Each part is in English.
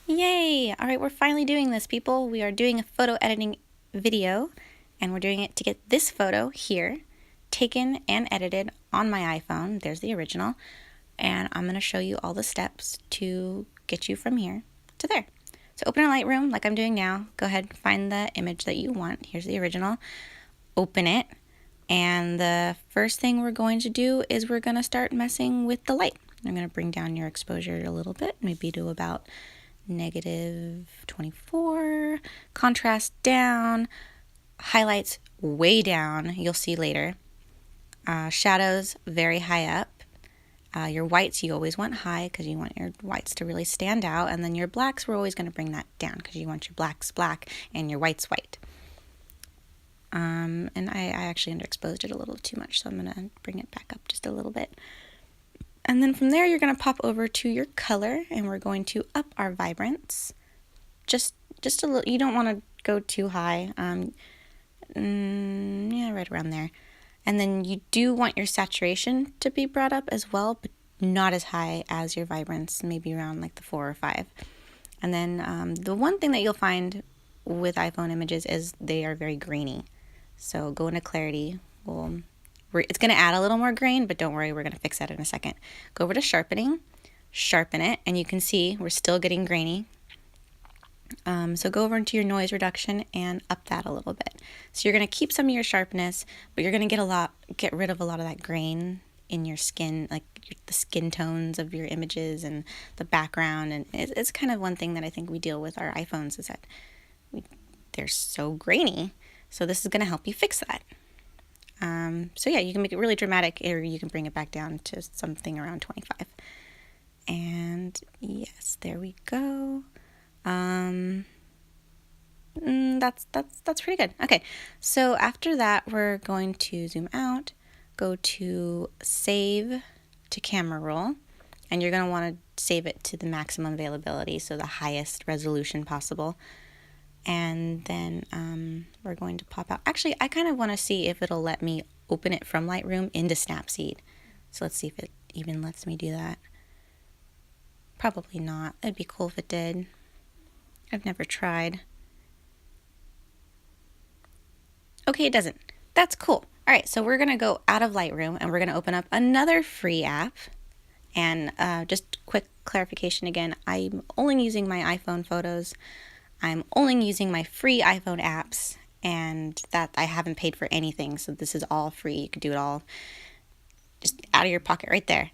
Yay! All right, we're finally doing this, people. We are doing a photo editing video, and we're doing it to get this photo here taken and edited on my iPhone. There's the original, and I'm going to show you all the steps to get you from here to there. So open a Lightroom like I'm doing now. Go ahead and find the image that you want. Here's the original. Open it, and the first thing we're going to do is we're going to start messing with the light. I'm going to bring down your exposure a little bit, maybe to about -24, contrast down, highlights way down, you'll see later, shadows very high up, your whites you always want high because you want your whites to really stand out, and then your blacks we're always going to bring that down because you want your blacks black and your whites white. And I actually underexposed it a little too much, so I'm going to bring it back up just a little bit. And then from there, you're going to pop over to your color, and we're going to up our vibrance. Just a little. You don't want to go too high. Yeah, right around there. And then you do want your saturation to be brought up as well, but not as high as your vibrance, maybe around like the 4 or 5. And then the one thing that you'll find with iPhone images is they are very grainy. So go into clarity. It's going to add a little more grain, but don't worry, we're going to fix that in a second. Go over to sharpening, sharpen it, and you can see we're still getting grainy. So go over into your noise reduction and up that a little bit. So you're going to keep some of your sharpness, but you're going to get rid of a lot of that grain in your skin, like the skin tones of your images and the background. And it's kind of one thing that I think we deal with our iPhones is that they're so grainy. So this is going to help you fix that. So yeah, you can make it really dramatic, or you can bring it back down to something around 25. And yes, there we go. That's pretty good. Okay, so after that, we're going to zoom out, go to save to camera roll, and you're going to want to save it to the maximum availability, so the highest resolution possible. And then we're going to pop out. Actually, I kind of want to see if it'll let me open it from Lightroom into Snapseed. So let's see if it even lets me do that. Probably not. It'd be cool if it did. I've never tried. Okay, it doesn't. That's cool. All right, so we're going to go out of Lightroom and we're going to open up another free app. And just quick clarification again, I'm only using my iPhone photos. I'm only using my free iPhone apps, and that I haven't paid for anything, so this is all free. You can do it all just out of your pocket right there.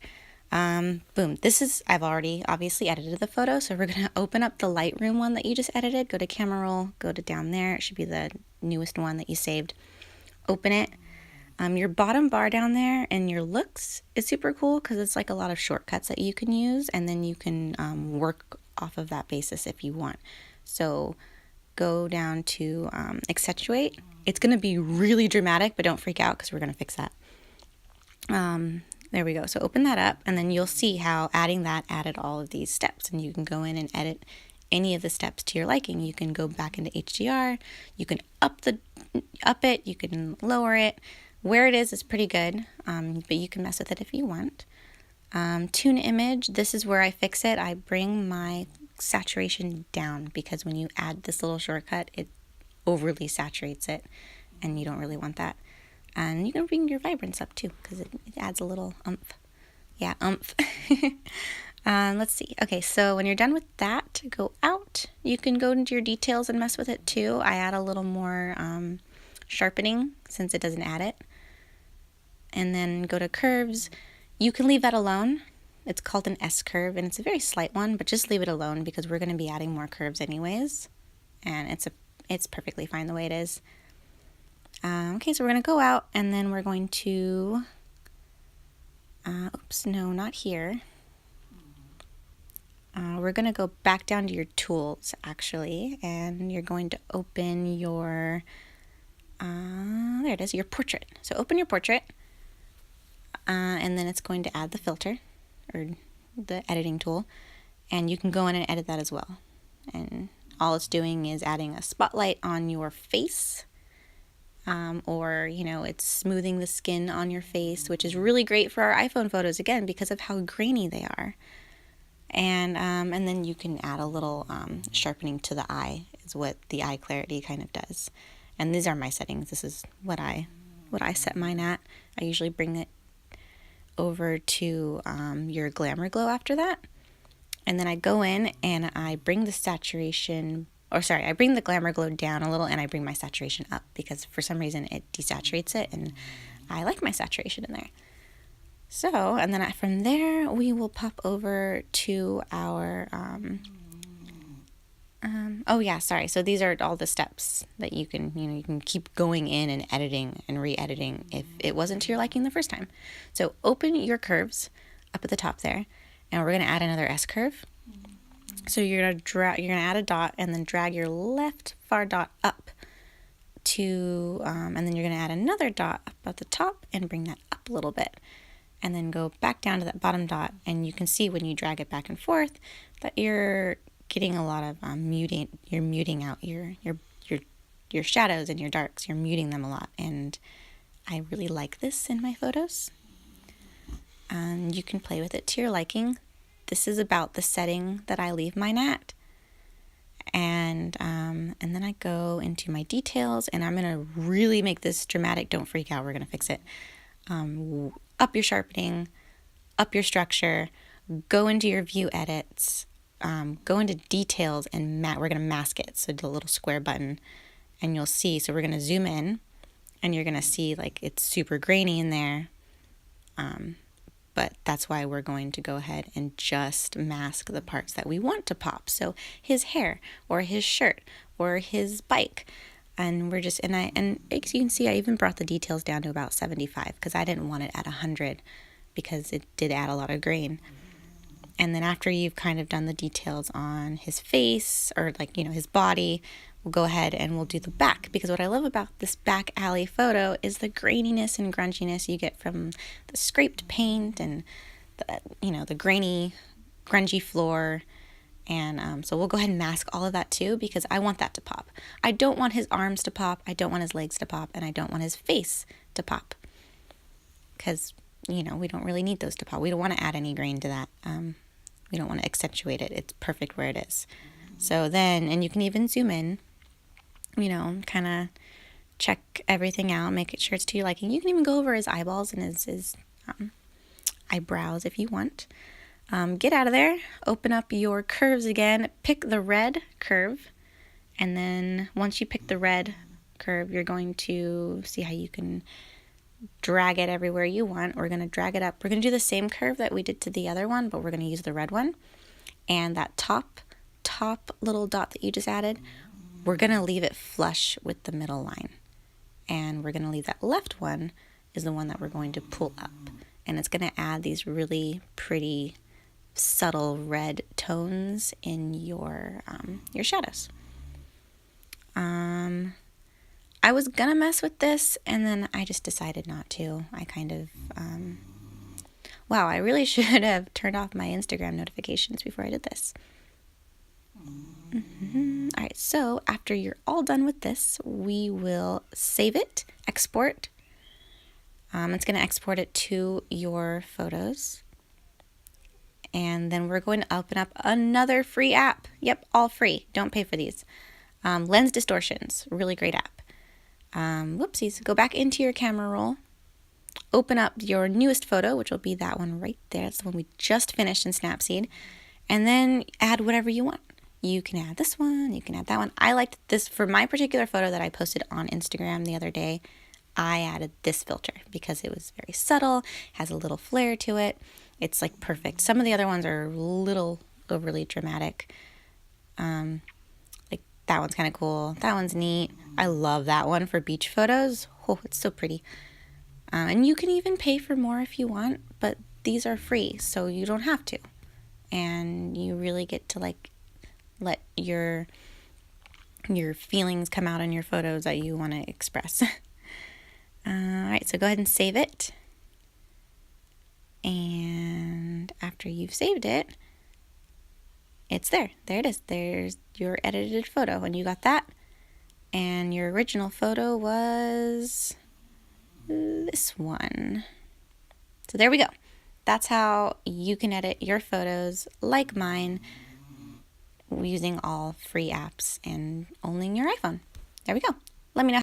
Boom. I've already obviously edited the photo, so we're going to open up the Lightroom one that you just edited. Go to camera roll, go to down there. It should be the newest one that you saved. Open it. Your bottom bar down there and your looks is super cool because it's like a lot of shortcuts that you can use, and then you can work off of that basis if you want. So go down to accentuate. It's going to be really dramatic, but don't freak out because we're going to fix that. There we go. So open that up, and then you'll see how adding that added all of these steps, and you can go in and edit any of the steps to your liking. You can go back into HDR. You can up it. You can lower it. Where it is pretty good, but you can mess with it if you want. Tune image. This is where I fix it. I bring my saturation down because when you add this little shortcut, it overly saturates it, and you don't really want that. And you can bring your vibrance up too because it adds a little oomph. Yeah, oomph. Let's see. Okay, so when you're done with that, go out. You can go into your details and mess with it too. I add a little more sharpening since it doesn't add it. And then go to curves. You can leave that alone. It's called an S curve, and it's a very slight one, but just leave it alone because we're going to be adding more curves anyways, and it's perfectly fine the way it is. Okay, so we're going to go out, and then we're going to, oops, no, not here. We're going to go back down to your tools, actually, and you're going to open your, there it is, your portrait. So open your portrait, and then it's going to add the filter, or the editing tool, and you can go in and edit that as well. And all it's doing is adding a spotlight on your face, or it's smoothing the skin on your face, which is really great for our iPhone photos again because of how grainy they are. And then you can add a little sharpening to the eye is what the eye clarity kind of does. And these are my settings. This is what I set mine at. I usually bring it over to your glamour glow after that. And then I go in and I bring the saturation, I bring the glamour glow down a little and I bring my saturation up because for some reason it desaturates it and I like my saturation in there. So, and then from there we will pop over to our, so these are all the steps that you can keep going in and editing and re-editing if it wasn't to your liking the first time. So open your curves up at the top there, and we're going to add another S curve. So you're going to add a dot and then drag your left far dot up to, and then you're going to add another dot up at the top and bring that up a little bit. And then go back down to that bottom dot, and you can see when you drag it back and forth that you're getting a lot of muting. You're muting out your shadows and your darks. You're muting them a lot, and I really like this in my photos. And you can play with it to your liking. This is about the setting that I leave mine at. And then I go into my details, and I'm gonna really make this dramatic. Don't freak out. We're gonna fix it. Up your sharpening, up your structure, go into your view edits, go into details, and we're going to mask it. So the little square button, and you'll see. So we're going to zoom in, and you're going to see like it's super grainy in there. But that's why we're going to go ahead and just mask the parts that we want to pop. So his hair, or his shirt, or his bike. And we're just, and as you can see, I even brought the details down to about 75 because I didn't want it at 100 because it did add a lot of grain. And then after you've kind of done the details on his face or his body, we'll go ahead and we'll do the back, because what I love about this back alley photo is the graininess and grunginess you get from the scraped paint and the grainy, grungy floor. And so we'll go ahead and mask all of that too, because I want that to pop. I don't want his arms to pop, I don't want his legs to pop, and I don't want his face to pop. Because, we don't really need those to pop. We don't want to add any grain to that. We don't want to accentuate it. It's perfect where it is. So then, and you can even zoom in, kind of check everything out, make sure it's to your liking. You can even go over his eyeballs and his eyebrows if you want. Get out of there, open up your curves again, pick the red curve, and then once you pick the red curve, you're going to see how you can drag it everywhere you want. We're going to drag it up. We're going to do the same curve that we did to the other one, but we're going to use the red one. And that top little dot that you just added, we're going to leave it flush with the middle line. And we're going to leave that left one is the one that we're going to pull up. And it's going to add these really pretty subtle red tones in your shadows. I was gonna mess with this, and then I just decided not to. I kind of I really should have turned off my Instagram notifications before I did this. All right, so after you're all done with this, we will save it, export. It's going to export it to your photos. And then we're going to open up another free app. Yep, all free. Don't pay for these. Lens Distortions, really great app. Whoopsies. Go back into your camera roll. Open up your newest photo, which will be that one right there. That's the one we just finished in Snapseed. And then add whatever you want. You can add this one. You can add that one. I liked this for my particular photo that I posted on Instagram the other day. I added this filter because it was very subtle, has a little flair to it. It's like perfect. Some of the other ones are a little overly dramatic. Like that one's kind of cool. That one's neat. I love that one for beach photos. Oh, it's so pretty. And you can even pay for more if you want, but these are free, so you don't have to. And you really get to like let your feelings come out in your photos that you want to express. All right, so go ahead and save it. And after you've saved it, it's there. There it is. There's your edited photo, and you got that. And your original photo was this one. So there we go. that's how you can edit your photos like mine using all free apps and only your iPhone. There we go. Let me know